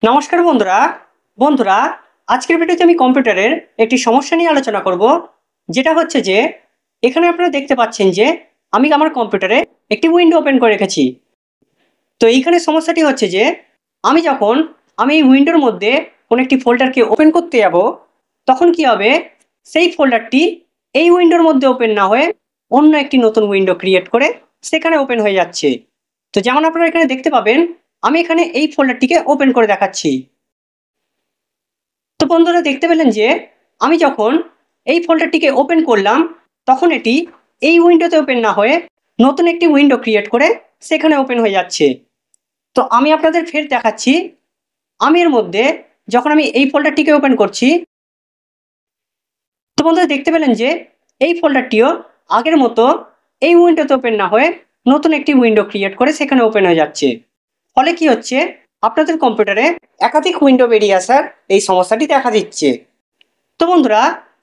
নমস্কার বন্ধুরা বন্ধুরা আজকের ভিডিওতে আমি কম্পিউটারের একটি সমস্যা নিয়ে আলোচনা করব, যেটা হচ্ছে যে এখানে আপনারা দেখতে পাচ্ছেন যে আমি আমার কম্পিউটারে একটি উইন্ডো ওপেন করে রেখেছি। তো এইখানে সমস্যাটি হচ্ছে যে আমি এই উইন্ডোর মধ্যে কোনো একটি ফোল্ডারকে ওপেন করতে যাব, তখন কি হবে, সেই ফোল্ডারটি এই উইন্ডোর মধ্যে ওপেন না হয়ে অন্য একটি নতুন উইন্ডো ক্রিয়েট করে সেখানে ওপেন হয়ে যাচ্ছে। তো যেমন আপনারা এখানে দেখতে পাবেন, আমি এখানে এই ফোল্ডারটিকে ওপেন করে দেখাচ্ছি। তো বন্ধুরা দেখতে পেলেন যে আমি যখন এই ফোল্ডারটিকে ওপেন করলাম, তখন এটি এই উইন্ডোতে ওপেন না হয়ে নতুন একটি উইন্ডো ক্রিয়েট করে সেখানে ওপেন হয়ে যাচ্ছে। তো আমি আপনাদের ফের দেখাচ্ছি, আমি এর মধ্যে যখন আমি এই ফোল্ডারটিকে ওপেন করছি, তো বন্ধুরা দেখতে পেলেন যে এই ফোল্ডারটিও আগের মতো এই উইন্ডোতে ওপেন না হয়ে নতুন একটি উইন্ডো ক্রিয়েট করে সেখানে ওপেন হয়ে যাচ্ছে। ফলে কি হচ্ছে, আপনাদের কম্পিউটারে একাধিক উইন্ডো বেরিয়ে আসার এই সমস্যাটি দেখা দিচ্ছে। তো বন্ধুরা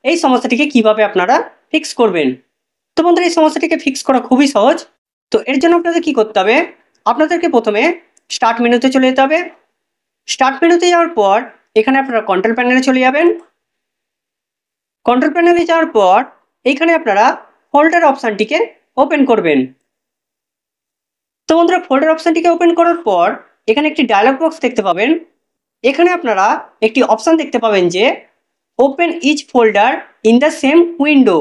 এই সমস্যাটিকে কিভাবে আপনারা ফিক্স করবেন? তো বন্ধুরা এই সমস্যাটিকে ফিক্স করা খুবই সহজ। তো এর জন্য আপনাদের কি করতে হবে, আপনাদেরকে প্রথমে স্টার্ট মেনুতে চলে যেতে হবে। স্টার্ট মেনুতে যাওয়ার পর এখানে আপনারা কন্ট্রোল প্যানেলে চলে যাবেন। কন্ট্রোল প্যানেলে যাওয়ার পর এইখানে আপনারা ফোল্ডার অপশানটিকে ওপেন করবেন। তো বন্ধুরা ফোল্ডার অপশানটিকে ওপেন করার পর এখানে একটি ডায়লগ বক্স দেখতে পাবেন। এখানে আপনারা একটি অপশান দেখতে পাবেন যে open each folder in the same window.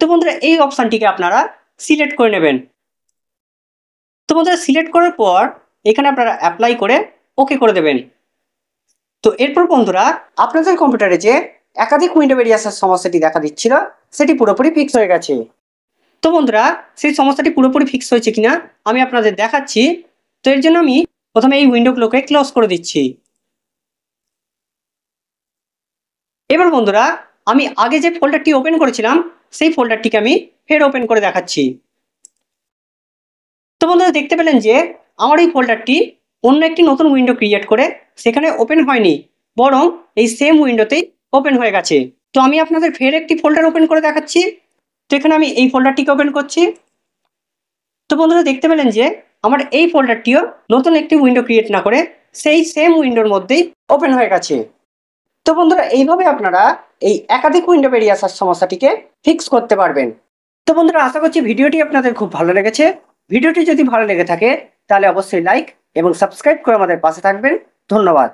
তো বন্ধুরা এই অপশানটিকে আপনারা সিলেক্ট করে নেবেন। তো বন্ধুরা সিলেক্ট করার পর এখানে আপনারা অ্যাপ্লাই করে ওকে করে দেবেন। তো এরপর বন্ধুরা আপনাদের কম্পিউটারে যে একাধিক উইন্ডো বেরিয়ে আসার সমস্যাটি দেখা দিচ্ছিল, সেটি পুরোপুরি ফিক্স হয়ে গেছে। তো বন্ধুরা সেই সমস্যাটি পুরোপুরি ফিক্স হয়েছে কিনা আমি আপনাদের দেখাচ্ছি। তো এর জন্য আমি প্রথমে এই উইন্ডোগুলোকে ক্লোজ করে দিচ্ছি। এবার বন্ধুরা আমি আগে যে ফোল্ডারটি ওপেন করেছিলাম সেই ফোল্ডারটিকে আমি ফের ওপেন করে দেখাচ্ছি। তো বন্ধুরা দেখতে পেলেন যে আমার এই ফোল্ডারটি অন্য একটি নতুন উইন্ডো ক্রিয়েট করে সেখানে ওপেন হয়নি, বরং এই সেম উইন্ডোতেই ওপেন হয়ে গেছে। তো আমি আপনাদের ফের একটি ফোল্ডার ওপেন করে দেখাচ্ছি। তো এখানে আমি এই ফোল্ডারটিকে ওপেন করছি। তো বন্ধুরা দেখতে পেলেন যে আমার এই ফোল্ডারটিও নতুন একটি উইন্ডো ক্রিয়েট না করে সেই সেম উইন্ডোর মধ্যেই ওপেন হয়ে গেছে। তো বন্ধুরা এইভাবে আপনারা এই একাধিক উইন্ডো বেরিয়ে আসার সমস্যাটিকে ফিক্স করতে পারবেন। তো বন্ধুরা আশা করছি ভিডিওটি আপনাদের খুব ভালো লেগেছে। ভিডিওটি যদি ভালো লেগে থাকে তাহলে অবশ্যই লাইক এবং সাবস্ক্রাইব করে আমাদের পাশে থাকবেন। ধন্যবাদ।